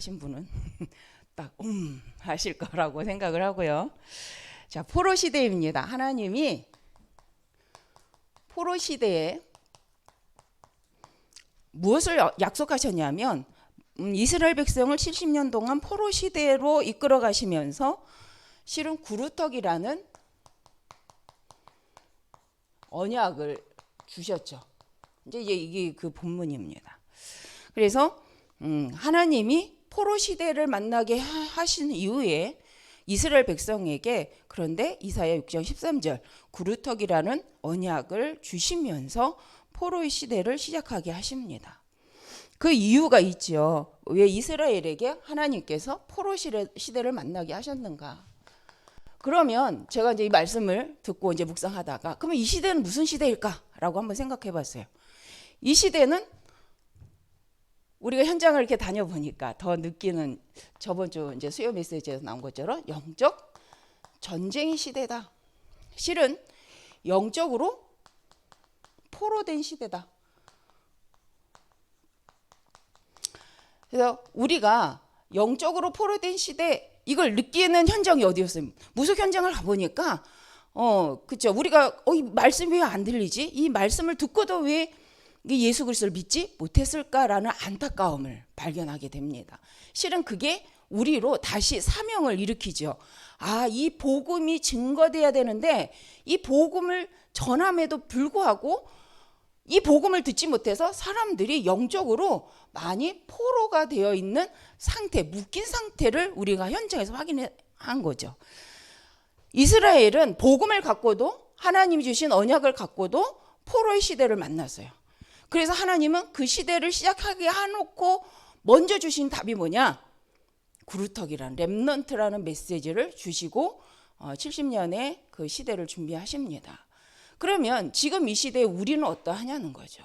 하신 분은 딱 하실 거라고 생각을 하고요. 자, 포로 시대입니다. 하나님이 포로 시대에 무엇을 약속하셨냐면 이스라엘 백성을 70년 동안 포로 시대로 이끌어 가시면서 실은 구루떡이라는 언약을 주셨죠. 이제 이게 그 본문입니다. 그래서 하나님이 포로 시대를 만나게 하신 이후에 이스라엘 백성에게 그런데 이사야 6장 13절 구루떡이라는 언약을 주시면서 포로의 시대를 시작하게 하십니다. 그 이유가 있죠. 왜 이스라엘에게 하나님께서 포로 시대를 만나게 하셨는가? 그러면 제가 이제 이 말씀을 듣고 이제 묵상하다가 그러면 이 시대는 무슨 시대일까라고 한번 생각해 봤어요. 이 시대는 우리가 현장을 이렇게 다녀보니까 더 느끼는 저번 주 이제 수요 메시지에서 나온 것처럼 영적 전쟁의 시대다. 실은 영적으로 포로된 시대다. 그래서 우리가 영적으로 포로된 시대 이걸 느끼는 현장이 어디였어요? 무속 현장을 가보니까 그렇죠. 우리가 이 말씀이 왜 안 들리지? 이 말씀을 듣고도 왜 예수 그리스도를 믿지 못했을까라는 안타까움을 발견하게 됩니다. 실은 그게 우리로 다시 사명을 일으키죠. 이 복음이 증거돼야 되는데 이 복음을 전함에도 불구하고 이 복음을 듣지 못해서 사람들이 영적으로 많이 포로가 되어 있는 상태, 묶인 상태를 우리가 현장에서 확인한 거죠. 이스라엘은 복음을 갖고도 하나님이 주신 언약을 갖고도 포로의 시대를 만났어요. 그래서 하나님은 그 시대를 시작하게 해놓고 먼저 주신 답이 뭐냐? 구루떡이라는 렘넌트라는 메시지를 주시고 70년의 그 시대를 준비하십니다. 그러면 지금 이 시대에 우리는 어떠하냐는 거죠.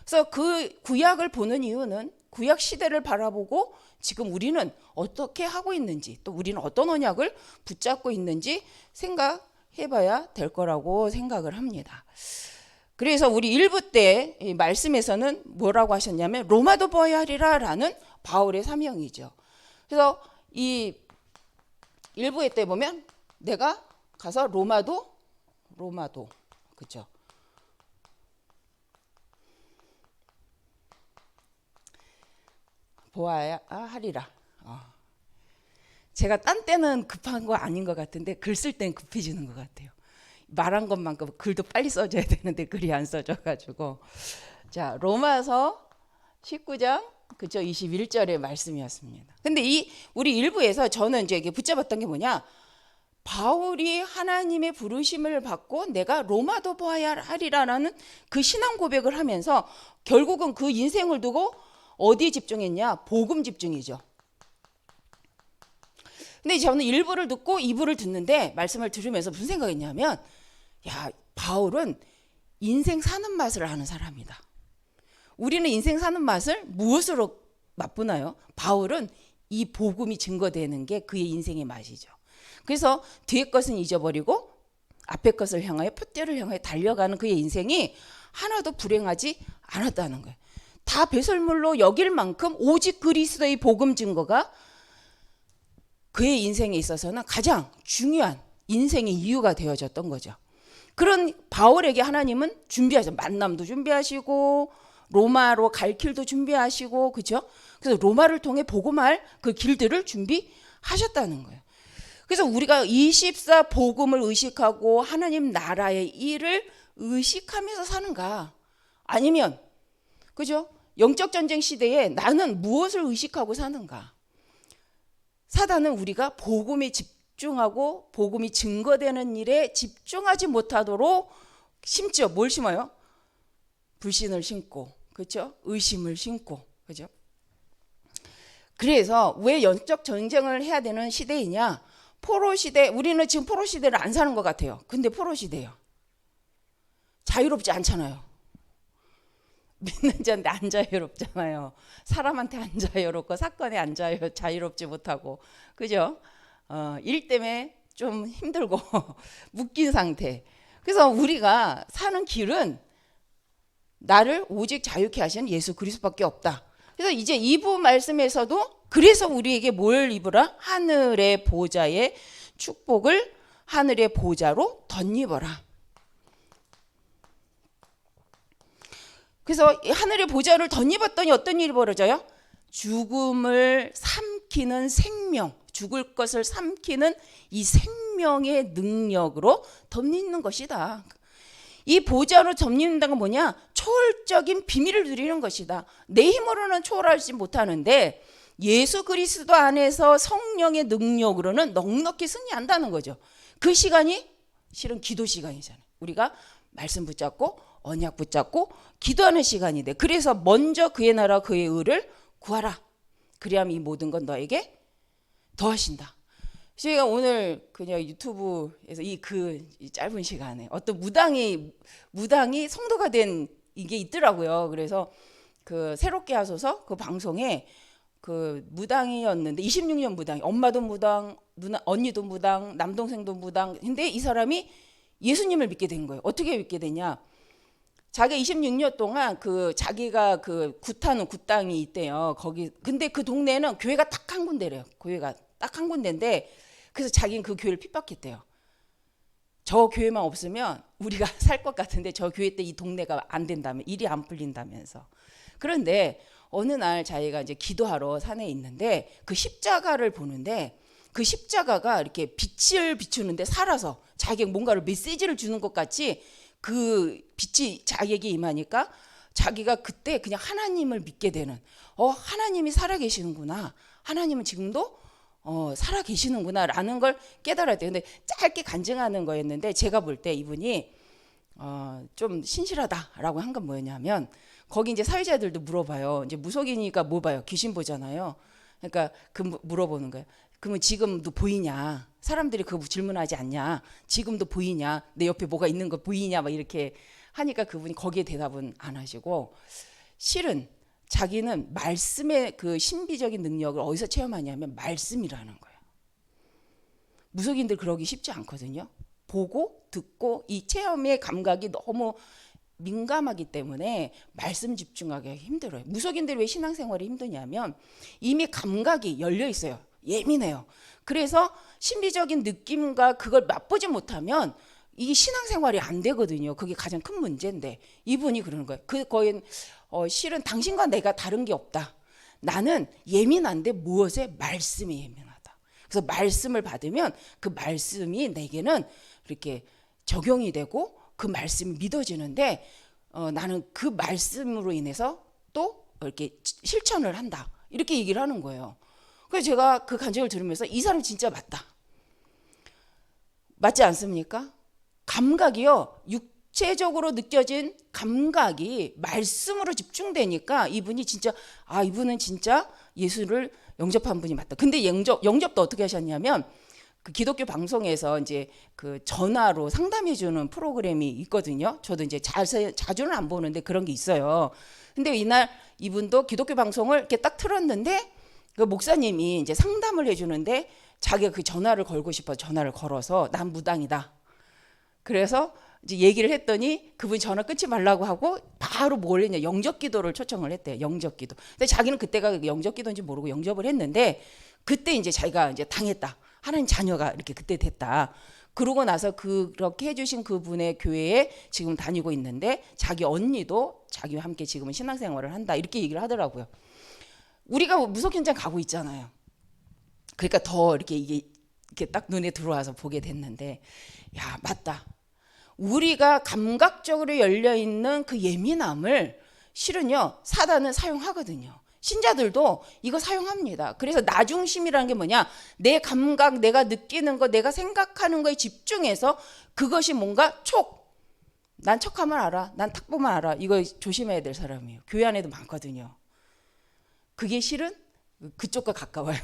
그래서 그 구약을 보는 이유는 구약 시대를 바라보고 지금 우리는 어떻게 하고 있는지 또 우리는 어떤 언약을 붙잡고 있는지 생각해봐야 될 거라고 생각을 합니다. 그래서 우리 1부 때 말씀에서는 뭐라고 하셨냐면 로마도 보아야 하리라 라는 바울의 사명이죠. 그래서 이 1부에 때 보면 내가 가서 로마도 그죠? 보아야 하리라. 제가 딴 때는 급한 거 아닌 것 같은데 글 쓸 땐 급해지는 것 같아요. 말한 것만큼 글도 빨리 써줘야 되는데 글이 안 써져가지고 자 로마서 19장 그죠 21절의 말씀이었습니다. 근데 우리 일부에서 저는 이제 이게 붙잡았던 게 뭐냐? 바울이 하나님의 부르심을 받고 내가 로마도 보아야 하리라는 그 신앙 고백을 하면서 결국은 그 인생을 두고 어디에 집중했냐? 복음 집중이죠. 근데 저는 1부를 듣고 2부를 듣는데 말씀을 들으면서 무슨 생각했냐면 바울은 인생 사는 맛을 아는 사람이다. 우리는 인생 사는 맛을 무엇으로 맛보나요? 바울은 이 복음이 증거되는 게 그의 인생의 맛이죠. 그래서 뒤의 것은 잊어버리고 앞의 것을 향하여 표대를 향하여 달려가는 그의 인생이 하나도 불행하지 않았다는 거예요. 다 배설물로 여길 만큼 오직 그리스도의 복음 증거가 그의 인생에 있어서는 가장 중요한 인생의 이유가 되어졌던 거죠. 그런 바울에게 하나님은 준비하셨어요. 만남도 준비하시고 로마로 갈 길도 준비하시고 그렇죠? 그래서 로마를 통해 복음할 그 길들을 준비하셨다는 거예요. 그래서 우리가 24 복음을 의식하고 하나님 나라의 일을 의식하면서 사는가? 아니면 그죠? 영적 전쟁 시대에 나는 무엇을 의식하고 사는가? 사단은 우리가 복음에 집중하고 복음이 증거되는 일에 집중하지 못하도록 심지어 뭘 심어요? 불신을 심고 그렇죠? 의심을 심고 그렇죠? 그래서 왜 영적 전쟁을 해야 되는 시대이냐? 포로 시대, 우리는 지금 포로 시대를 안 사는 것 같아요. 근데 포로 시대예요. 자유롭지 않잖아요. 믿는 자한테 안 자유롭잖아요. 사람한테 안 자유롭고 사건에 안 자유롭지 못하고 그죠? 일 때문에 좀 힘들고 묶인 상태. 그래서 우리가 사는 길은 나를 오직 자유케 하시는 예수 그리스도밖에 없다. 그래서 이제 2부 말씀에서도 그래서 우리에게 뭘 입으라? 하늘의 보좌의 축복을 하늘의 보좌로 덧입어라. 그래서 하늘의 보좌를 덧입었더니 어떤 일이 벌어져요? 죽음을 삼키는 생명, 죽을 것을 삼키는 이 생명의 능력으로 덧입는 것이다. 이 보좌로 덧입는다는 건 뭐냐? 초월적인 비밀을 누리는 것이다. 내 힘으로는 초월하지 못하는데 예수 그리스도 안에서 성령의 능력으로는 넉넉히 승리한다는 거죠. 그 시간이 실은 기도 시간이잖아요. 우리가 말씀 붙잡고 언약 붙잡고 기도하는 시간이 돼. 그래서 먼저 그의 나라 그의 의를 구하라. 그리하면 이 모든 건 너에게 더하신다. 제가 오늘 그냥 유튜브에서 이 짧은 시간에 어떤 무당이 성도가 된 이게 있더라고요. 그래서 그 새롭게 하소서 그 방송에 그 무당이었는데 26년 무당, 엄마도 무당, 언니도 무당, 남동생도 무당. 근데 이 사람이 예수님을 믿게 된 거예요. 어떻게 믿게 되냐? 자기가 26년 동안 자기가 굿하는 굿당이 있대요. 거기 근데 그 동네는 교회가 딱 한 군데래요. 교회가 딱 한 군데인데 그래서 자기는 그 교회를 핍박했대요. 저 교회만 없으면 우리가 살 것 같은데 저 교회 때 이 동네가 안 된다면 일이 안 풀린다면서. 그런데 어느 날 자기가 이제 기도하러 산에 있는데 그 십자가를 보는데 그 십자가가 이렇게 빛을 비추는데 살아서 자기에게 뭔가를 메시지를 주는 것 같이 그 빛이 자기에게 임하니까 자기가 그때 그냥 하나님을 믿게 되는 하나님이 살아계시는구나. 하나님은 지금도 살아계시는구나 라는 걸 깨달아야 돼요. 근데 짧게 간증하는 거였는데 제가 볼 때 이분이 좀 신실하다라고 한 건 뭐였냐면 거기 이제 사회자들도 물어봐요. 이제 무속이니까 뭐 봐요? 귀신 보잖아요. 그러니까 물어보는 거예요. 그러면 지금도 보이냐? 사람들이 그거 질문하지 않냐? 지금도 보이냐? 내 옆에 뭐가 있는 거 보이냐? 막 이렇게 하니까 그분이 거기에 대답은 안 하시고 실은 자기는 말씀의 그 신비적인 능력을 어디서 체험하냐면 말씀이라는 거예요. 무속인들 그러기 쉽지 않거든요. 보고 듣고 이 체험의 감각이 너무 민감하기 때문에 말씀 집중하기가 힘들어요. 무속인들이 왜 신앙생활이 힘드냐면 이미 감각이 열려 있어요. 예민해요. 그래서 신비적인 느낌과 그걸 맛보지 못하면 이 신앙생활이 안 되거든요. 그게 가장 큰 문제인데 이분이 그러는 거예요. 거의 실은 당신과 내가 다른 게 없다. 나는 예민한데 무엇에? 말씀이 예민하다. 그래서 말씀을 받으면 그 말씀이 내게는 이렇게 적용이 되고 그 말씀이 믿어지는데 나는 그 말씀으로 인해서 또 이렇게 실천을 한다. 이렇게 얘기를 하는 거예요. 그래서 제가 그 간증을 들으면서 이 사람 진짜 맞다. 맞지 않습니까? 감각이요. 육체적으로 느껴진 감각이 말씀으로 집중되니까 이분은 진짜 예수를 영접한 분이 맞다. 근데 영접도 어떻게 하셨냐면 그 기독교 방송에서 이제 그 전화로 상담해주는 프로그램이 있거든요. 저도 이제 자주는 안 보는데 그런 게 있어요. 근데 이날 이분도 기독교 방송을 이렇게 딱 틀었는데 그 목사님이 이제 상담을 해주는데 자기가 그 전화를 걸고 싶어서 전화를 걸어서 난 무당이다. 그래서 이제 얘기를 했더니 그분이 전화 끊지 말라고 하고 바로 뭘 했냐 영접기도를 초청을 했대요. 영접기도. 근데 자기는 그때가 영접기도인지 모르고 영접을 했는데 그때 이제 자기가 이제 당했다. 하나님 자녀가 이렇게 그때 됐다. 그러고 나서 그렇게 해주신 그분의 교회에 지금 다니고 있는데 자기 언니도 자기와 함께 지금은 신앙생활을 한다. 이렇게 얘기를 하더라고요. 우리가 무속 현장 가고 있잖아요. 그러니까 더 이렇게 딱 눈에 들어와서 보게 됐는데 야 맞다. 우리가 감각적으로 열려있는 그 예민함을 실은요 사단은 사용하거든요. 신자들도 이거 사용합니다. 그래서 나중심이라는 게 뭐냐? 내 감각, 내가 느끼는 거, 내가 생각하는 거에 집중해서 그것이 뭔가 난 척하면 알아. 난 딱 보면 알아. 이거 조심해야 될 사람이에요. 교회 안에도 많거든요. 그게 실은 그쪽과 가까워요.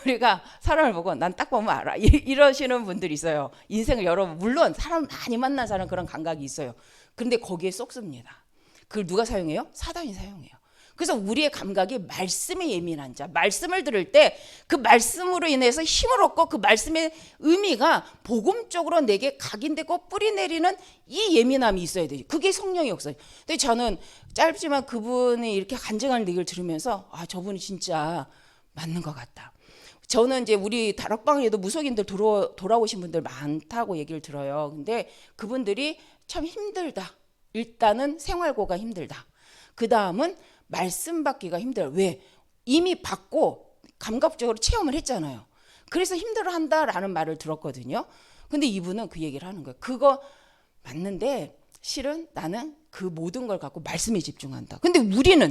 우리가 사람을 보고 난 딱 보면 알아. 이러시는 분들이 있어요. 인생을 물론 사람 많이 만난 사람 그런 감각이 있어요. 그런데 거기에 쏙습니다. 그걸 누가 사용해요? 사단이 사용해요. 그래서 우리의 감각이 말씀에 예민한 자, 말씀을 들을 때 그 말씀으로 인해서 힘을 얻고 그 말씀의 의미가 복음적으로 내게 각인되고 뿌리 내리는 이 예민함이 있어야 돼요. 그게 성령의 역사예요. 근데 저는 짧지만 그분이 이렇게 간증하는 얘기를 들으면서 아, 저분이 진짜 맞는 것 같다. 저는 이제 우리 다락방에도 무속인들 돌아오신 분들 많다고 얘기를 들어요. 근데 그분들이 참 힘들다. 일단은 생활고가 힘들다. 그 다음은 말씀 받기가 힘들어요. 왜? 이미 받고 감각적으로 체험을 했잖아요. 그래서 힘들어한다라는 말을 들었거든요. 근데 이분은 그 얘기를 하는 거예요. 그거 맞는데 실은 나는 그 모든 걸 갖고 말씀에 집중한다. 근데 우리는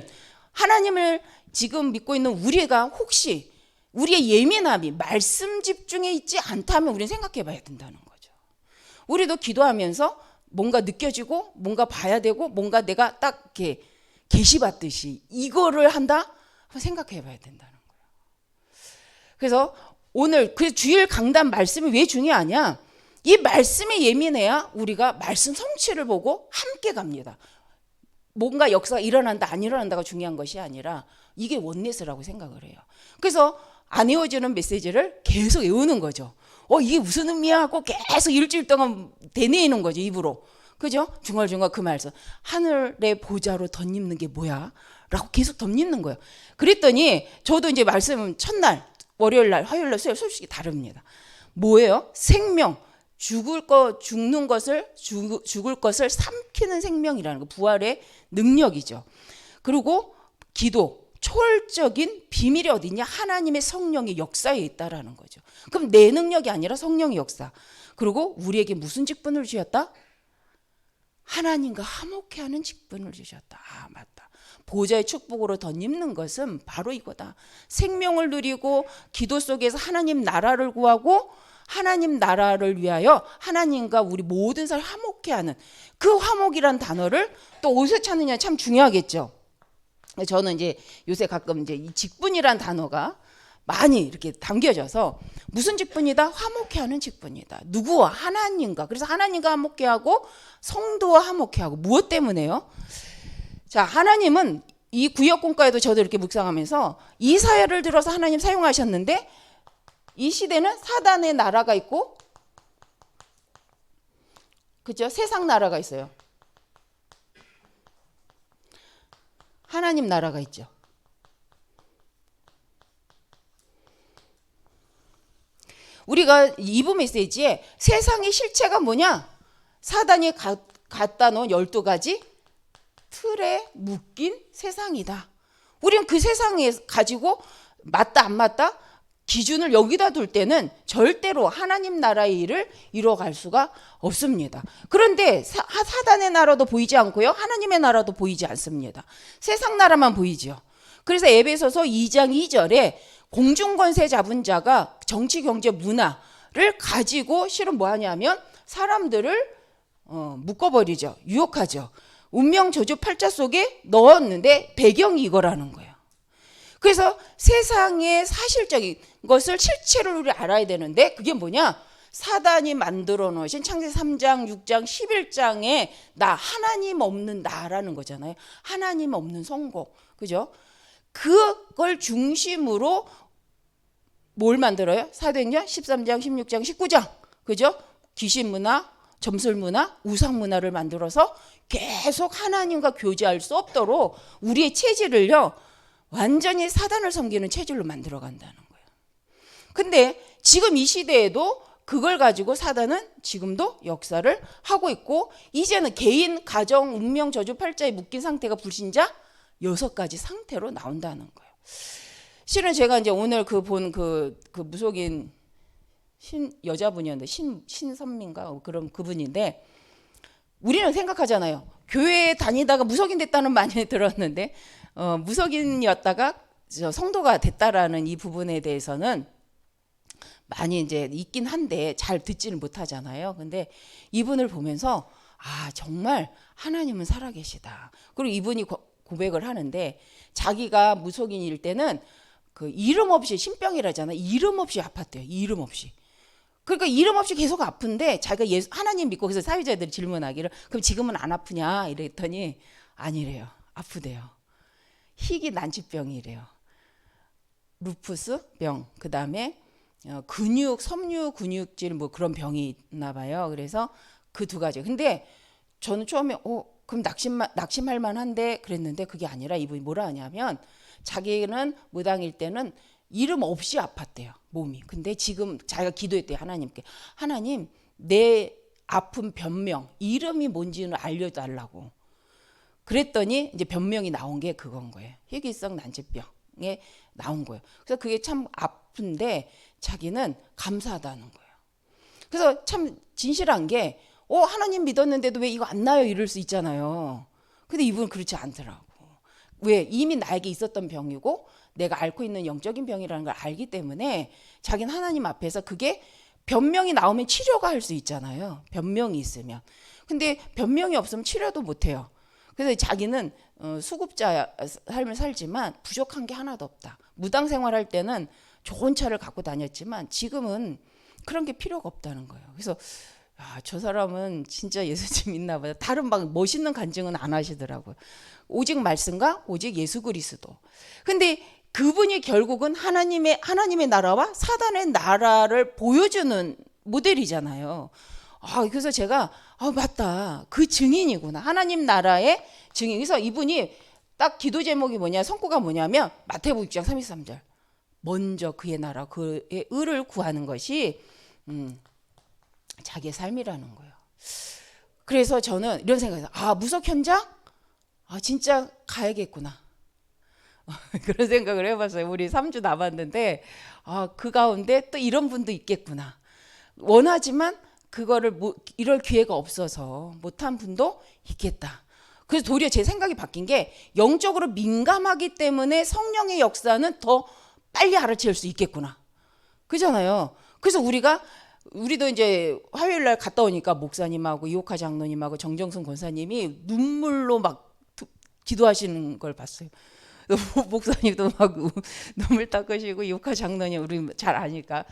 하나님을 지금 믿고 있는 우리가 혹시 우리의 예민함이 말씀 집중에 있지 않다면 우리는 생각해 봐야 된다는 거죠. 우리도 기도하면서 뭔가 느껴지고 뭔가 봐야 되고 뭔가 내가 딱 이렇게 계시받듯이 이거를 한다? 한번 생각해 봐야 된다는 거예요. 그래서 오늘 그 주일 강단 말씀이 왜 중요하냐? 이 말씀에 예민해야 우리가 말씀 성취를 보고 함께 갑니다. 뭔가 역사가 일어난다 안 일어난다가 중요한 것이 아니라 이게 원네스라고 생각을 해요. 그래서 안 외워지는 메시지를 계속 외우는 거죠. 이게 무슨 의미야 하고 계속 일주일 동안 되뇌이는 거죠, 입으로. 그죠? 중얼중얼 그 말씀. 하늘의 보좌로 덧입는 게 뭐야? 라고 계속 덧입는 거예요. 그랬더니 저도 이제 말씀 첫날, 월요일날, 화요일날, 수요일 솔직히 다릅니다. 뭐예요? 생명. 죽을 것을 삼키는 생명이라는 거. 부활의 능력이죠. 그리고 기도. 초월적인 비밀이 어디냐? 하나님의 성령의 역사에 있다라는 거죠. 그럼 내 능력이 아니라 성령의 역사. 그리고 우리에게 무슨 직분을 주셨다? 하나님과 화목해하는 직분을 주셨다. 아, 맞다. 보좌의 축복으로 덧입는 것은 바로 이거다. 생명을 누리고 기도 속에서 하나님 나라를 구하고 하나님 나라를 위하여 하나님과 우리 모든 사람 화목해하는 그 화목이란 단어를 또 어디서 찾느냐 참 중요하겠죠. 저는 이제 요새 가끔 이제 이 직분이란 단어가 많이 이렇게 담겨져서 무슨 직분이다? 화목해하는 직분이다. 누구와? 하나님과. 그래서 하나님과 화목해하고 성도와 화목해하고 무엇 때문에요? 자, 하나님은 이 구역공과에도 저도 이렇게 묵상하면서 이사야를 들어서 하나님 사용하셨는데 이 시대는 사단의 나라가 있고 그죠? 세상 나라가 있어요. 하나님 나라가 있죠. 우리가 2부 메시지에 세상의 실체가 뭐냐? 사단이 갖다 놓은 12가지 틀에 묶인 세상이다. 우리는 그 세상에 가지고 맞다 안 맞다 기준을 여기다 둘 때는 절대로 하나님 나라의 일을 이뤄갈 수가 없습니다. 그런데 사단의 나라도 보이지 않고요. 하나님의 나라도 보이지 않습니다. 세상 나라만 보이죠. 그래서 에베소서 2장 2절에 공중권세 잡은 자가 정치, 경제, 문화를 가지고 실은 뭐 하냐면 사람들을 묶어버리죠. 유혹하죠. 운명 저주 팔자 속에 넣었는데 배경이 이거라는 거예요. 그래서 세상의 사실적인 것을 실체를 우리 알아야 되는데 그게 뭐냐? 사단이 만들어 놓으신 창세기 3장, 6장, 11장에 나 하나님 없는 나라는 거잖아요. 하나님 없는 성공. 그죠? 그걸 중심으로 뭘 만들어요? 사도행전 13장, 16장, 19장. 그죠? 귀신 문화, 점술 문화, 우상 문화를 만들어서 계속 하나님과 교제할 수 없도록 우리의 체질을요. 완전히 사단을 섬기는 체질로 만들어 간다는 거예요. 근데 지금 이 시대에도 그걸 가지고 사단은 지금도 역사를 하고 있고 이제는 개인, 가정, 운명, 저주, 팔자에 묶인 상태가 불신자 6가지 상태로 나온다는 거예요. 실은 제가 이제 오늘 본 무속인 여자분이었는데 신선민가 그런 그분인데 우리는 생각하잖아요. 교회에 다니다가 무속인 됐다는 많이 들었는데 무속인이었다가 성도가 됐다라는 이 부분에 대해서는 많이 이제 있긴 한데 잘 듣지는 못하잖아요. 근데 이분을 보면서 아 정말 하나님은 살아계시다. 그리고 이분이 고백을 하는데 자기가 무속인일 때는 그 이름 없이 신병이라잖아요. 이름 없이 아팠대요. 이름 없이. 그러니까 이름 없이 계속 아픈데 자기가 하나님 믿고 그래서 사회자들이 질문하기를 그럼 지금은 안 아프냐 이랬더니 아니래요. 아프대요. 희귀 난치병이래요. 루푸스 병, 그 다음에 근육, 섬유 근육질 뭐 그런 병이 있나 봐요. 그래서 그 두 가지. 근데 저는 처음에 그럼 낙심할 만한데 그랬는데 그게 아니라 이분이 뭐라 하냐면 자기는 무당일 때는 이름 없이 아팠대요, 몸이. 근데 지금 자기가 기도했대요, 하나님께. 하나님, 내 아픈 변명, 이름이 뭔지는 알려달라고. 그랬더니 이제 변명이 나온 게 그건 거예요. 희귀성 난치병에 나온 거예요. 그래서 그게 참 아픈데 자기는 감사하다는 거예요. 그래서 참 진실한 게 하나님 믿었는데도 왜 이거 안 나요? 이럴 수 있잖아요. 근데 이분은 그렇지 않더라고. 왜? 이미 나에게 있었던 병이고 내가 앓고 있는 영적인 병이라는 걸 알기 때문에 자기는 하나님 앞에서 그게 변명이 나오면 치료가 할 수 있잖아요. 변명이 있으면. 근데 변명이 없으면 치료도 못 해요. 그래서 자기는 수급자 삶을 살지만 부족한 게 하나도 없다. 무당 생활할 때는 좋은 차를 갖고 다녔지만 지금은 그런 게 필요가 없다는 거예요. 그래서 저 사람은 진짜 예수님 믿나 봐요. 다른 막 멋있는 간증은 안 하시더라고요. 오직 말씀과 오직 예수 그리스도. 근데 그분이 결국은 하나님의 나라와 사단의 나라를 보여주는 모델이잖아요. 그래서 제가 맞다. 그 증인이구나. 하나님 나라의 증인. 그래서 이분이 딱 기도 제목이 뭐냐, 성구가 뭐냐면 마태복음 6장 33절. 먼저 그의 나라, 그의 의를 구하는 것이 자기의 삶이라는 거예요. 그래서 저는 이런 생각에서 무속 현장? 진짜 가야겠구나. 그런 생각을 해봤어요. 우리 3주 남았는데 그 가운데 또 이런 분도 있겠구나. 원하지만 그거를 이럴 기회가 없어서 못한 분도 있겠다. 그래서 도리어 제 생각이 바뀐 게 영적으로 민감하기 때문에 성령의 역사는 더 빨리 알아챌 수 있겠구나. 그잖아요. 그래서 우리도 이제 화요일 날 갔다 오니까 목사님하고 이호카 장로님하고 정정순 권사님이 눈물로 막 기도하시는 걸 봤어요. 목사님도 막 눈물 닦으시고 이호카 장로님 우리 잘 아니까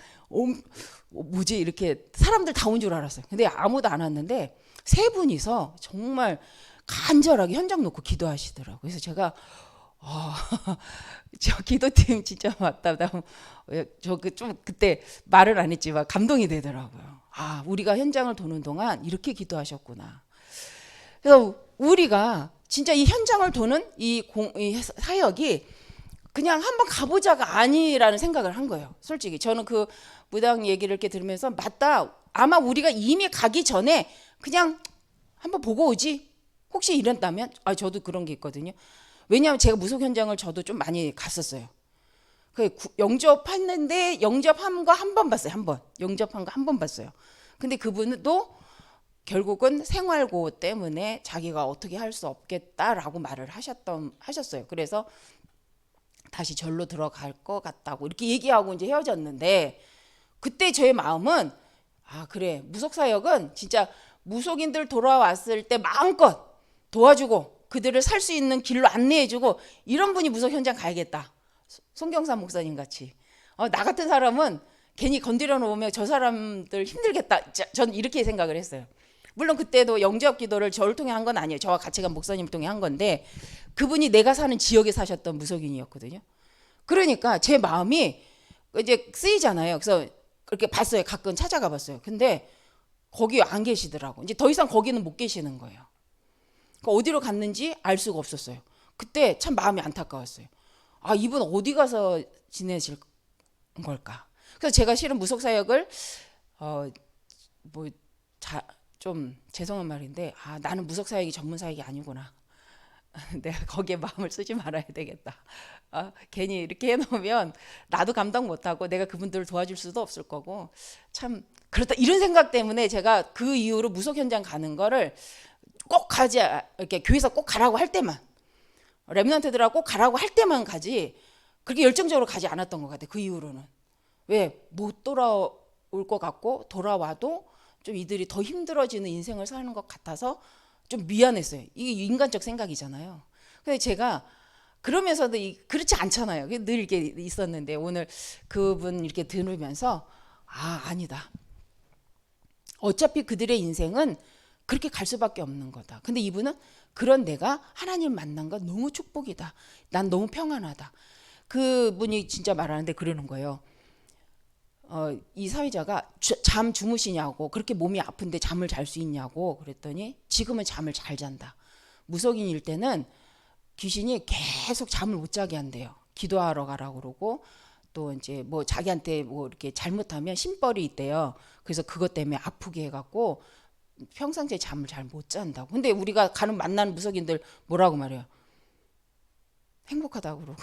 뭐지 이렇게 사람들 다 온 줄 알았어요. 근데 아무도 안 왔는데 세 분이서 정말 간절하게 현장 놓고 기도하시더라고요. 그래서 제가 저 기도팀 진짜 맞다. 좀 그때 말을 안 했지만 감동이 되더라고요. 우리가 현장을 도는 동안 이렇게 기도하셨구나. 그래서 우리가 진짜 이 현장을 도는 이 사역이 그냥 한번 가보자가 아니라는 생각을 한 거예요. 솔직히 저는 그 무당 얘기를 이렇게 들으면서 맞다. 아마 우리가 이미 가기 전에 그냥 한번 보고 오지. 혹시 이랬다면 저도 그런 게 있거든요. 왜냐하면 제가 무속 현장을 저도 좀 많이 갔었어요. 영접했는데 영접한 거 한 번 봤어요. 영접한 거 한 번 봤어요. 근데 그분도 결국은 생활고 때문에 자기가 어떻게 할 수 없겠다라고 말을 하셨어요. 그래서 다시 절로 들어갈 것 같다고 이렇게 얘기하고 이제 헤어졌는데 그때 저의 마음은 그래, 무속사역은 진짜 무속인들 돌아왔을 때 마음껏 도와주고 그들을 살 수 있는 길로 안내해주고 이런 분이 무속 현장 가야겠다. 송경삼 목사님 같이. 나 같은 사람은 괜히 건드려 놓으면 저 사람들 힘들겠다. 전 이렇게 생각을 했어요. 물론 그때도 영접 기도를 저를 통해 한 건 아니에요. 저와 같이 간 목사님을 통해 한 건데 그분이 내가 사는 지역에 사셨던 무속인이었거든요. 그러니까 제 마음이 이제 쓰이잖아요. 그래서 그렇게 봤어요. 가끔 찾아가 봤어요. 근데 거기 안 계시더라고. 이제 더 이상 거기는 못 계시는 거예요. 그러니까 어디로 갔는지 알 수가 없었어요. 그때 참 마음이 안타까웠어요. 이분 어디 가서 지내실 걸까? 그래서 제가 실은 무속 사역을 좀 죄송한 말인데 나는 무속 사역이 전문 사역이 아니구나. 내가 거기에 마음을 쓰지 말아야 되겠다. 괜히 이렇게 해놓으면 나도 감당 못하고 내가 그분들을 도와줄 수도 없을 거고 참 그렇다 이런 생각 때문에 제가 그 이후로 무속 현장 가는 거를 꼭 가지 이렇게 교회에서 꼭 가라고 할 때만 렘넌트들하고 꼭 가라고 할 때만 가지 그렇게 열정적으로 가지 않았던 것 같아요. 그 이후로는 왜 못 돌아올 것 같고 돌아와도 좀 이들이 더 힘들어지는 인생을 사는 것 같아서 좀 미안했어요. 이게 인간적 생각이잖아요. 근데 제가 그러면서도 그렇지 않잖아요. 늘 이렇게 있었는데 오늘 그분 이렇게 들으면서 아니다. 어차피 그들의 인생은 그렇게 갈 수밖에 없는 거다. 근데 이분은 그런 내가 하나님 만난 건 너무 축복이다. 난 너무 평안하다. 그분이 진짜 말하는데 그러는 거예요. 이 사회자가 잠 주무시냐고, 그렇게 몸이 아픈데 잠을 잘 수 있냐고 그랬더니 지금은 잠을 잘 잔다. 무속인일 때는 귀신이 계속 잠을 못 자게 한대요. 기도하러 가라고 그러고, 또 이제 뭐 자기한테 뭐 이렇게 잘못하면 심벌이 있대요. 그래서 그것 때문에 아프게 해갖고 평상시에 잠을 잘 못 잔다고. 근데 우리가 만나는 무속인들 뭐라고 말해요? 행복하다고 그러고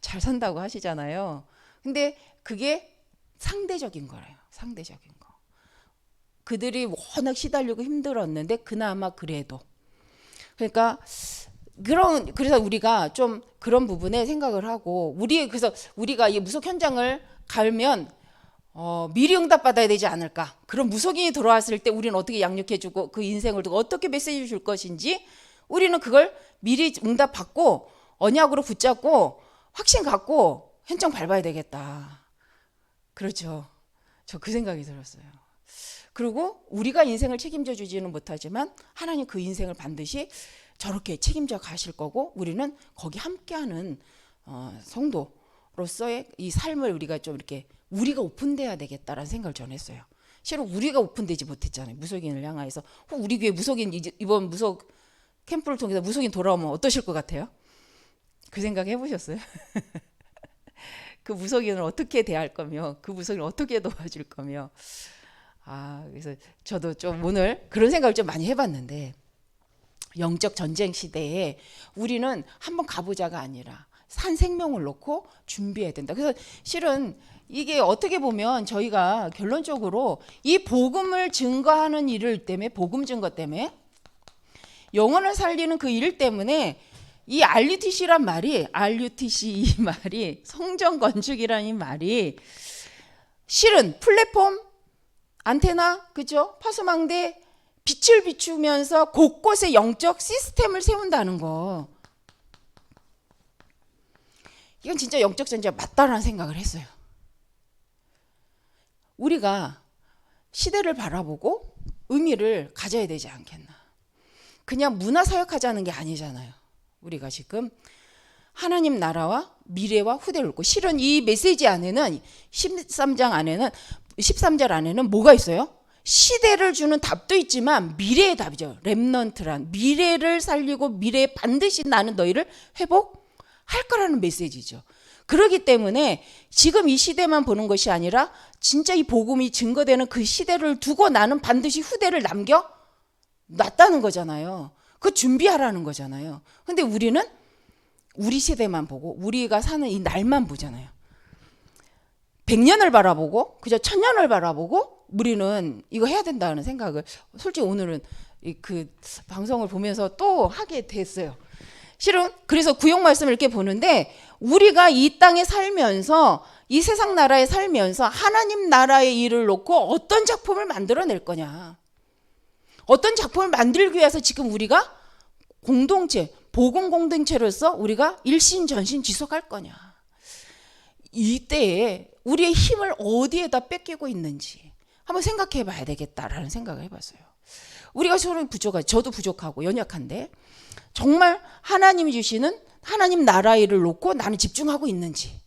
잘 산다고 하시잖아요. 근데 그게 상대적인 거래요. 상대적인 거. 그들이 워낙 시달리고 힘들었는데 그나마 그래도. 그러니까 그래서 우리가 좀 그런 부분에 생각을 하고, 그래서 우리가 이 무속 현장을 가면 미리 응답 받아야 되지 않을까. 그런 무속인이 들어왔을 때 우리는 어떻게 양육해주고 그 인생을 두고 어떻게 메시지 줄 것인지, 우리는 그걸 미리 응답 받고 언약으로 붙잡고 확신 갖고 현장 밟아야 되겠다. 그렇죠. 저 그 생각이 들었어요. 그리고 우리가 인생을 책임져 주지는 못하지만 하나님 그 인생을 반드시 저렇게 책임져 가실 거고, 우리는 거기 함께하는 성도로서의 이 삶을 우리가 좀 이렇게 우리가 오픈돼야 되겠다라는 생각을 저는 했어요. 실은 우리가 오픈되지 못했잖아요. 무속인을 향해서. 우리 교회 무속인 이번 무속 캠프를 통해서 무속인 돌아오면 어떠실 것 같아요? 그 생각 해보셨어요? 그 무속인을 어떻게 대할 거며, 그 무속인을 어떻게 도와줄 거며. 그래서 저도 좀 오늘 그런 생각을 좀 많이 해봤는데, 영적 전쟁 시대에 우리는 한번 가보자가 아니라 산 생명을 놓고 준비해야 된다. 그래서 실은 이게 어떻게 보면 저희가 결론적으로 이 복음을 증거하는 일 때문에, 복음 증거 때문에, 영혼을 살리는 그 일 때문에 이 RUTC란 말이, RUTC 이 말이, 성전 건축이라는 이 말이 실은 플랫폼, 안테나, 그죠? 파수망대, 빛을 비추면서 곳곳에 영적 시스템을 세운다는 거. 이건 진짜 영적 전쟁 맞다라는 생각을 했어요. 우리가 시대를 바라보고 의미를 가져야 되지 않겠나. 그냥 문화 사역하자는 게 아니잖아요. 우리가 지금 하나님 나라와 미래와 후대를 놓고, 실은 이 메시지 안에는 13장 안에는 13절 안에는 뭐가 있어요? 시대를 주는 답도 있지만 미래의 답이죠. 렘넌트란 미래를 살리고 미래에 반드시 나는 너희를 회복할 거라는 메시지죠. 그렇기 때문에 지금 이 시대만 보는 것이 아니라 진짜 이 복음이 증거되는 그 시대를 두고 나는 반드시 후대를 남겨놨다는 거잖아요. 그 준비하라는 거잖아요. 근데 우리는 우리 시대만 보고 우리가 사는 이 날만 보잖아요. 100년을 바라보고 그저 1000년을 바라보고 우리는 이거 해야 된다는 생각을 솔직히 오늘은 그 방송을 보면서 또 하게 됐어요. 실은 그래서 구약 말씀을 이렇게 보는데, 우리가 이 땅에 살면서 이 세상 나라에 살면서 하나님 나라의 일을 놓고 어떤 작품을 만들어낼 거냐, 어떤 작품을 만들기 위해서 지금 우리가 공동체, 복음 공동체로서 우리가 일신전신 지속할 거냐, 이때에 우리의 힘을 어디에다 뺏기고 있는지 한번 생각해 봐야 되겠다라는 생각을 해봤어요. 우리가 서로 부족하고, 저도 부족하고 연약한데 정말 하나님이 주시는 하나님 나라 일을 놓고 나는 집중하고 있는지,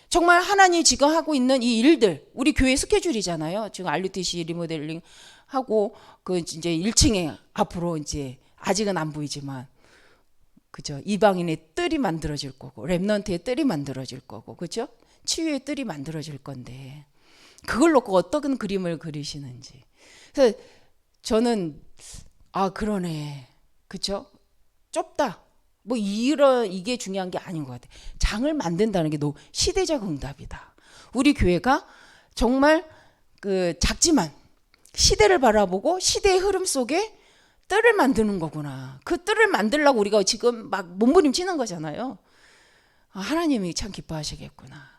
정말 하나님이 지금 하고 있는 이 일들, 우리 교회 스케줄이잖아요. 지금 RUTC 리모델링 하고 그 이제 1층에 앞으로 이제 아직은 안 보이지만, 그죠? 이방인의 뜰이 만들어질 거고, 렘넌트의 뜰이 만들어질 거고, 그죠? 치유의 뜰이 만들어질 건데 그걸 놓고 어떤 그림을 그리시는지. 그래서 저는 그러네, 그렇죠? 좁다. 뭐 이게 중요한 게 아닌 것 같아요. 장을 만든다는 게 너무 시대적 응답이다. 우리 교회가 정말 작지만 시대를 바라보고 시대의 흐름 속에 뜰을 만드는 거구나. 그 뜰을 만들려고 우리가 지금 막 몸부림치는 거잖아요. 하나님이 참 기뻐하시겠구나.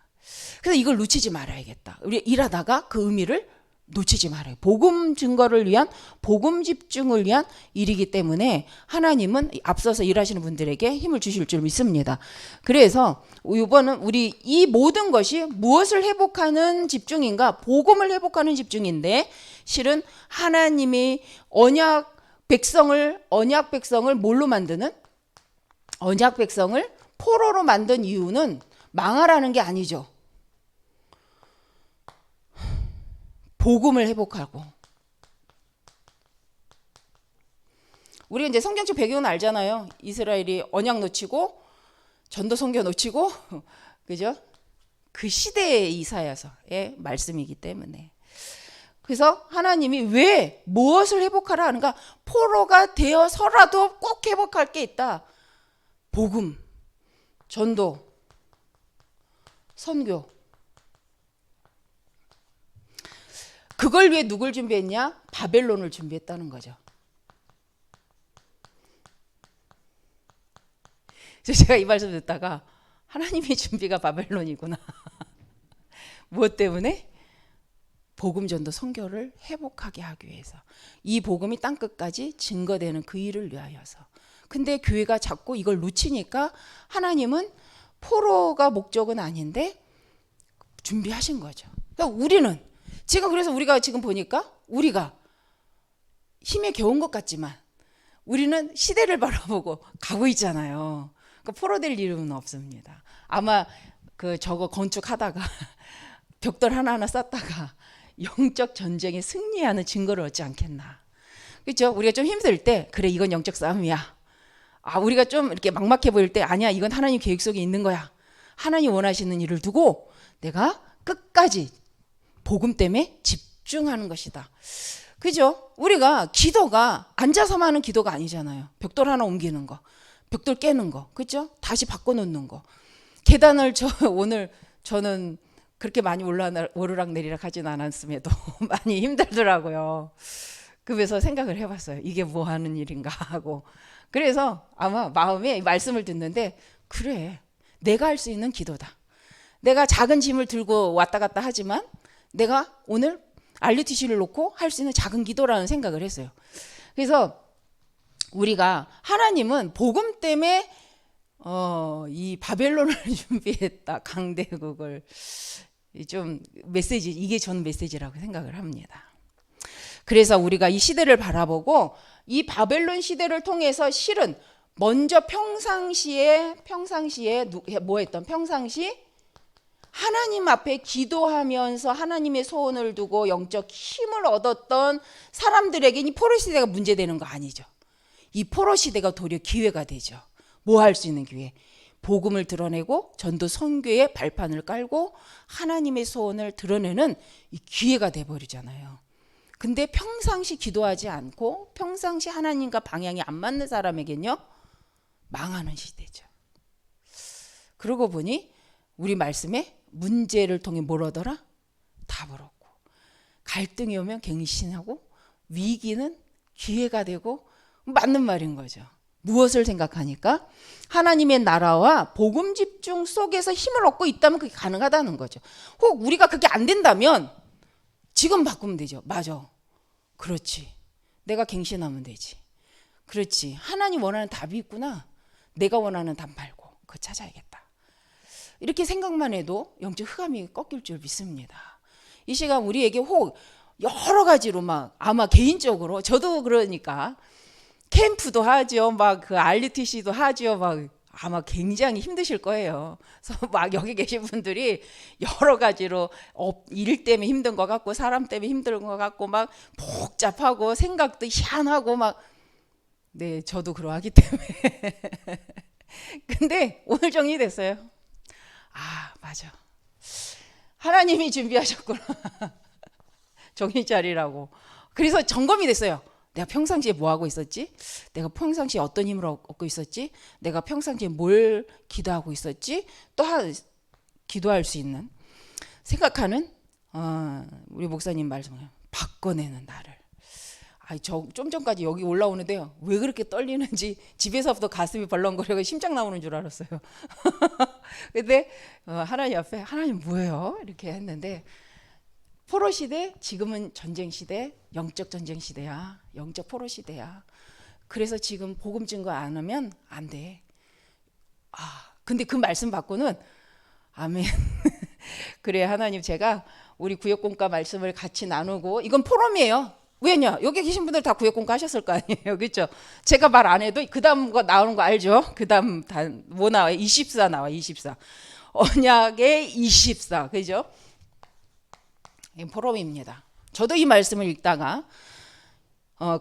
그래서 이걸 놓치지 말아야겠다. 우리 일하다가 그 의미를 놓치지 말아요. 복음 증거를 위한, 복음 집중을 위한 일이기 때문에 하나님은 앞서서 일하시는 분들에게 힘을 주실 줄 믿습니다. 그래서 이번은 우리 이 모든 것이 무엇을 회복하는 집중인가? 복음을 회복하는 집중인데, 실은 하나님이 언약 백성을, 언약 백성을 뭘로 만드는? 언약 백성을 포로로 만든 이유는 망하라는 게 아니죠. 복음을 회복하고. 우리가 이제 성경적 배경은 알잖아요. 이스라엘이 언약 놓치고 전도 선교 놓치고 그죠? 그 시대의 이사야서의 말씀이기 때문에. 그래서 하나님이 왜 무엇을 회복하라 하는가? 포로가 되어서라도 꼭 회복할 게 있다. 복음, 전도, 선교. 그걸 위해 누굴 준비했냐? 바벨론을 준비했다는 거죠. 그래서 제가 이 말씀 듣다가 하나님의 준비가 바벨론이구나. 무엇 때문에? 복음 전도 선교를 회복하게 하기 위해서. 이 복음이 땅끝까지 증거되는 그 일을 위하여서. 근데 교회가 자꾸 이걸 놓치니까 하나님은 포로가 목적은 아닌데 준비하신 거죠. 그러니까 우리는 지금, 그래서 우리가 지금 보니까 우리가 힘에 겨운 것 같지만 우리는 시대를 바라보고 가고 있잖아요. 그러니까 포로 될 일은 없습니다. 아마 저거 건축하다가 벽돌 하나하나 쌓다가 영적 전쟁에 승리하는 증거를 얻지 않겠나. 그렇죠? 우리가 좀 힘들 때 그래 이건 영적 싸움이야. 우리가 좀 이렇게 막막해 보일 때 아니야 이건 하나님 계획 속에 있는 거야. 하나님 원하시는 일을 두고 내가 끝까지 복음 때문에 집중하는 것이다. 그죠? 우리가 기도가 앉아서만 하는 기도가 아니잖아요. 벽돌 하나 옮기는 거, 벽돌 깨는 거, 그죠? 다시 바꿔놓는 거. 계단을 오늘 저는 그렇게 많이 오르락 내리락 하진 않았음에도 많이 힘들더라고요. 그래서 생각을 해봤어요. 이게 뭐 하는 일인가 하고. 그래서 아마 마음에 말씀을 듣는데 그래 내가 할 수 있는 기도다. 내가 작은 짐을 들고 왔다 갔다 하지만 내가 오늘 RUTC를 놓고 할 수 있는 작은 기도라는 생각을 했어요. 그래서 우리가 하나님은 복음 때문에 이 바벨론을 준비했다. 강대국을. 좀 메시지, 이게 저는 메시지라고 생각을 합니다. 그래서 우리가 이 시대를 바라보고 이 바벨론 시대를 통해서 실은 먼저 평상시에 뭐 했던? 평상시 하나님 앞에 기도하면서 하나님의 소원을 두고 영적 힘을 얻었던 사람들에게 이 포로 시대가 문제되는 거 아니죠. 이 포로 시대가 도리어 기회가 되죠. 뭐 할 수 있는 기회? 복음을 드러내고 전도 선교의 발판을 깔고 하나님의 소원을 드러내는 이 기회가 돼버리잖아요. 근데 평상시 기도하지 않고 평상시 하나님과 방향이 안 맞는 사람에겐요 망하는 시대죠. 그러고 보니 우리 말씀에 문제를 통해 뭘 얻어라? 답을 얻고, 갈등이 오면 갱신하고, 위기는 기회가 되고, 맞는 말인 거죠. 무엇을 생각하니까? 하나님의 나라와 복음 집중 속에서 힘을 얻고 있다면 그게 가능하다는 거죠. 혹 우리가 그게 안 된다면 지금 바꾸면 되죠. 맞아. 그렇지. 내가 갱신하면 되지. 그렇지. 하나님 원하는 답이 있구나. 내가 원하는 답 말고 그거 찾아야겠다. 이렇게 생각만 해도 영적 흑암이 꺾일 줄 믿습니다. 이 시간 우리에게 혹 여러 가지로 막 아마 개인적으로 저도 그러니까 캠프도 하죠. 막 그 RUTC도 하죠. 막 아마 굉장히 힘드실 거예요. 그래서 막 여기 계신 분들이 여러 가지로 일 때문에 힘든 것 같고 사람 때문에 힘든 것 같고 막 복잡하고 생각도 희한하고 막 네, 저도 그러하기 때문에 근데 오늘 정리됐어요. 맞아. 하나님이 준비하셨구나. 정신 차리라고. 그래서 점검이 됐어요. 내가 평상시에 뭐 하고 있었지? 내가 평상시에 어떤 힘을 얻고 있었지? 내가 평상시에 뭘 기도하고 있었지? 또 기도할 수 있는 생각하는 우리 목사님 말씀을 바꿔내는 나를. 좀 전까지 여기 올라오는데요. 왜 그렇게 떨리는지 집에서부터 가슴이 벌렁거리고 심장 나오는 줄 알았어요. 근데 하나님 앞에 하나님 뭐예요? 이렇게 했는데 포로 시대, 지금은 전쟁 시대, 영적 전쟁 시대야. 영적 포로 시대야. 그래서 지금 복음 증거 안 하면 안 돼. 근데 그 말씀 받고는 아멘. 그래 하나님 제가 우리 구역공과 말씀을 같이 나누고 이건 포럼이에요. 왜냐? 여기 계신 분들 다 구역공부 하셨을 거 아니에요, 그렇죠? 제가 말 안 해도 그 다음 거 나오는 거 알죠? 그 다음 뭐 나와요? 24 나와, 24. 언약의 24, 그죠? 포럼입니다. 저도 이 말씀을 읽다가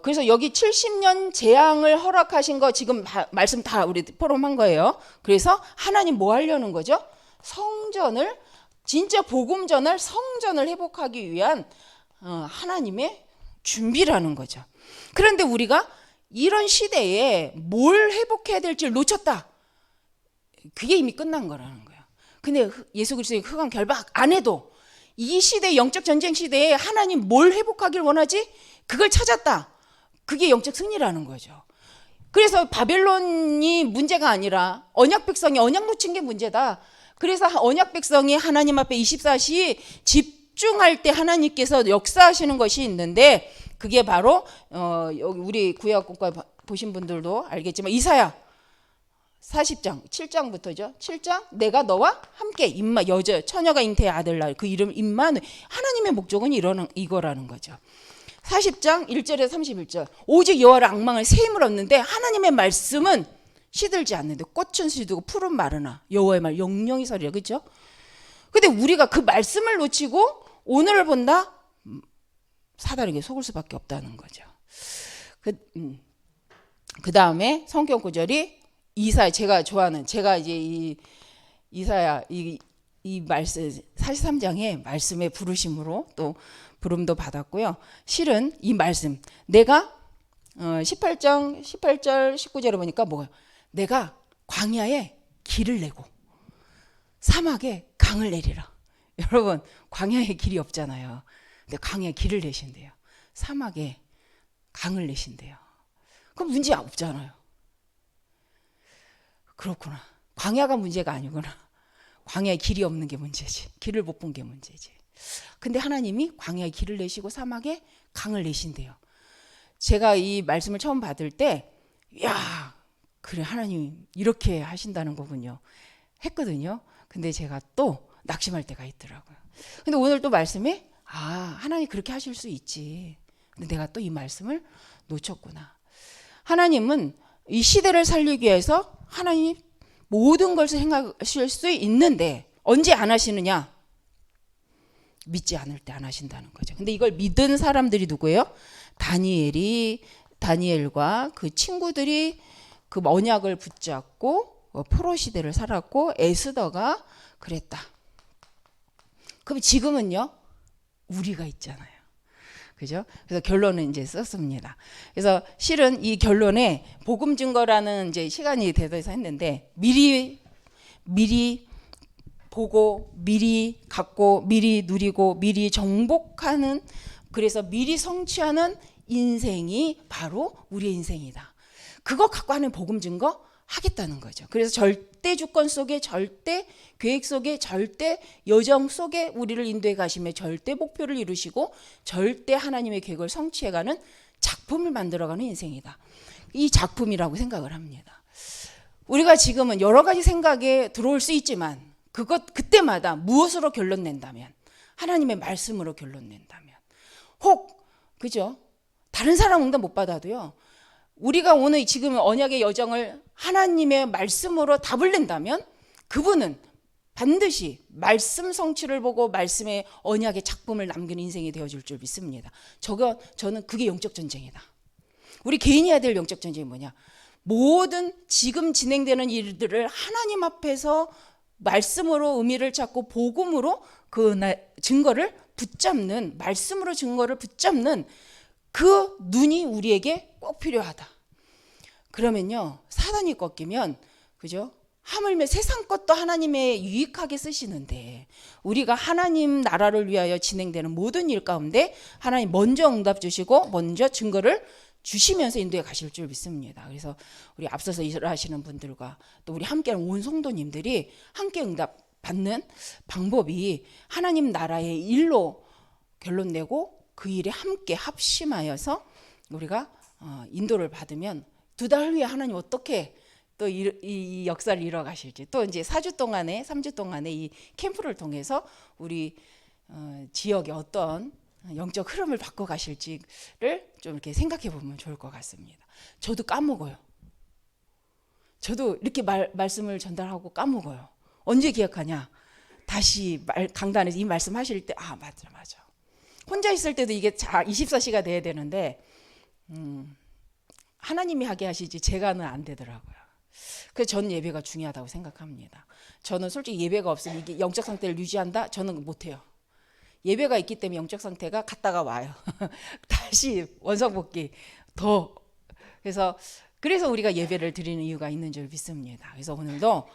그래서 여기 70년 재앙을 허락하신 거 지금 말씀 다 우리 포럼한 거예요. 그래서 하나님 뭐 하려는 거죠? 성전을 진짜 복음전을 성전을 회복하기 위한 하나님의 준비라는 거죠. 그런데 우리가 이런 시대에 뭘 회복해야 될지를 놓쳤다. 그게 이미 끝난 거라는 거예요. 근데 예수 그리스도의 흑암 결박 안 해도 이 시대 영적 전쟁 시대에 하나님 뭘 회복하길 원하지? 그걸 찾았다. 그게 영적 승리라는 거죠. 그래서 바벨론이 문제가 아니라 언약 백성이 언약 놓친 게 문제다. 그래서 언약 백성이 하나님 앞에 24시 집중할 때 하나님께서 역사하시는 것이 있는데 그게 바로 우리 구약국가 보신 분들도 알겠지만 이사야 40장 7장부터죠. 7장 내가 너와 함께 임마 여자 처녀가 잉태의 아들 낳을 그 이름 임마누엘. 하나님의 목적은 이거라는 거죠. 40장 1절에서 31절 오직 여호와를 앙망을 새 힘을 얻는데 하나님의 말씀은 시들지 않는데 꽃은 시들고 푸른 마르나 여호와의 말 영영이 서리라. 그렇죠? 근데 우리가 그 말씀을 놓치고 오늘을 본다? 사다리게 속을 수밖에 없다는 거죠. 그 다음에 성경 구절이 이사야 제가 좋아하는 제가 이제 이 이사야 이 말씀 43장의 말씀의 부르심으로 또 부름도 받았고요. 실은 이 말씀 내가 18장 18절 19절에 보니까 뭐예요? 내가 광야에 길을 내고 사막에 강을 내리라. 여러분 광야에 길이 없잖아요. 근데 광야에 길을 내신대요. 사막에 강을 내신대요. 그럼 문제 없잖아요. 그렇구나. 광야가 문제가 아니구나. 광야에 길이 없는 게 문제지. 길을 못 본 게 문제지. 근데 하나님이 광야에 길을 내시고 사막에 강을 내신대요. 제가 이 말씀을 처음 받을 때 야, 그래 하나님 이렇게 하신다는 거군요. 했거든요. 근데 제가 또 낙심할 때가 있더라고요. 근데 오늘 또 말씀에 하나님 그렇게 하실 수 있지. 근데 내가 또 이 말씀을 놓쳤구나. 하나님은 이 시대를 살리기 위해서 하나님 모든 것을 행하실 수 있는데 언제 안 하시느냐? 믿지 않을 때 안 하신다는 거죠. 근데 이걸 믿은 사람들이 누구예요? 다니엘과 그 친구들이 그 언약을 붙잡고 포로 시대를 살았고 에스더가 그랬다. 그럼 지금은요? 우리가 있잖아요. 그죠? 그래서 결론은 이제 썼습니다. 그래서 실은 이 결론에 복음 증거라는 이제 시간이 돼서 했는데 미리 보고 미리 갖고 미리 누리고 미리 정복하는 그래서 미리 성취하는 인생이 바로 우리의 인생이다. 그거 갖고 하는 복음 증거 하겠다는 거죠. 그래서 절대 주권 속에 절대 계획 속에 절대 여정 속에 우리를 인도해 가시며 절대 목표를 이루시고 절대 하나님의 계획을 성취해가는 작품을 만들어가는 인생이다. 이 작품이라고 생각을 합니다. 우리가 지금은 여러 가지 생각에 들어올 수 있지만 그때마다 무엇으로 결론 낸다면 하나님의 말씀으로 결론 낸다면 혹 그죠? 다른 사람 응답 못 받아도요. 우리가 오늘 지금 언약의 여정을 하나님의 말씀으로 답을 낸다면 그분은 반드시 말씀 성취를 보고 말씀의 언약의 작품을 남기는 인생이 되어줄 줄 믿습니다. 저는 그게 영적 전쟁이다. 우리 개인이 해야 될 영적 전쟁이 뭐냐? 모든 지금 진행되는 일들을 하나님 앞에서 말씀으로 의미를 찾고 복음으로 그 증거를 붙잡는 말씀으로 증거를 붙잡는 그 눈이 우리에게 꼭 필요하다. 그러면요 사단이 꺾이면 그죠? 하물며 세상 것도 하나님의 유익하게 쓰시는데 우리가 하나님 나라를 위하여 진행되는 모든 일 가운데 하나님 먼저 응답 주시고 먼저 증거를 주시면서 인도해 가실 줄 믿습니다. 그래서 우리 앞서서 일하시는 분들과 또 우리 함께하는 온 성도님들이 함께 응답 받는 방법이 하나님 나라의 일로 결론 내고 그 일에 함께 합심하여서 우리가 인도를 받으면 2달 후에 하나님 어떻게 또 이 역사를 이뤄가실지 또 이제 4주 동안에 3주 동안에 이 캠프를 통해서 우리 지역의 어떤 영적 흐름을 바꿔 가실지를 좀 이렇게 생각해 보면 좋을 것 같습니다. 저도 까먹어요. 저도 이렇게 말씀을 전달하고 까먹어요. 언제 기억하냐? 다시 강단에서 이 말씀 하실 때, 아, 맞아. 혼자 있을 때도 이게 24시가 돼야 되는데, 하나님이 하게 하시지 제가는 안 되더라고요. 그래서 저는 예배가 중요하다고 생각합니다. 저는 솔직히 예배가 없으면 이게 영적 상태를 유지한다? 저는 못해요. 예배가 있기 때문에 영적 상태가 갔다가 와요. 다시 원상복귀 더. 그래서 우리가 예배를 드리는 이유가 있는 줄 믿습니다. 그래서 오늘도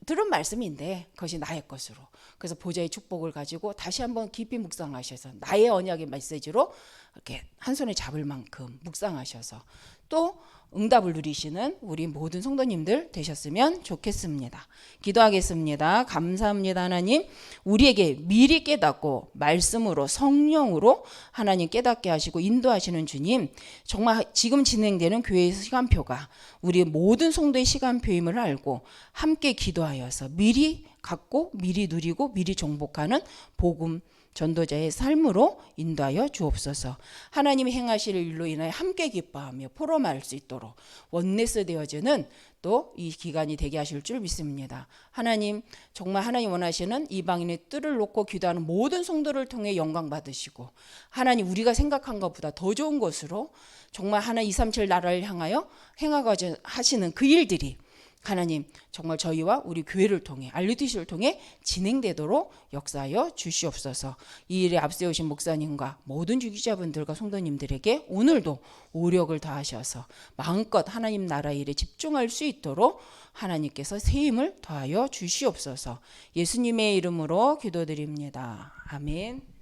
들은 말씀인데 그것이 나의 것으로, 그래서 보좌의 축복을 가지고 다시 한번 깊이 묵상하셔서 나의 언약의 메시지로 이렇게 한 손에 잡을 만큼 묵상하셔서 또 응답을 누리시는 우리 모든 성도님들 되셨으면 좋겠습니다. 기도하겠습니다. 감사합니다. 하나님, 우리에게 미리 깨닫고 말씀으로 성령으로 하나님 깨닫게 하시고 인도하시는 주님, 정말 지금 진행되는 교회의 시간표가 우리 모든 성도의 시간표임을 알고 함께 기도하여서 미리 갖고 미리 누리고 미리 정복하는 복음 전도자의 삶으로 인도하여 주옵소서. 하나님이 행하실 일로 인하여 함께 기뻐하며 포럼할 수 있도록 원네스 되어지는 또 이 기간이 되게 하실 줄 믿습니다. 하나님, 정말 하나님 원하시는 이방인의 뜰을 놓고 기도하는 모든 성도를 통해 영광 받으시고, 하나님 우리가 생각한 것보다 더 좋은 것으로 정말 하나님 237 나라를 향하여 행하고자 하시는 그 일들이 하나님 정말 저희와 우리 교회를 통해 알리티시를 통해 진행되도록 역사하여 주시옵소서. 이 일에 앞세우신 목사님과 모든 주기자분들과 성도님들에게 오늘도 오력을 다하셔서 마음껏 하나님 나라 일에 집중할 수 있도록 하나님께서 새 힘을 더하여 주시옵소서. 예수님의 이름으로 기도드립니다. 아멘.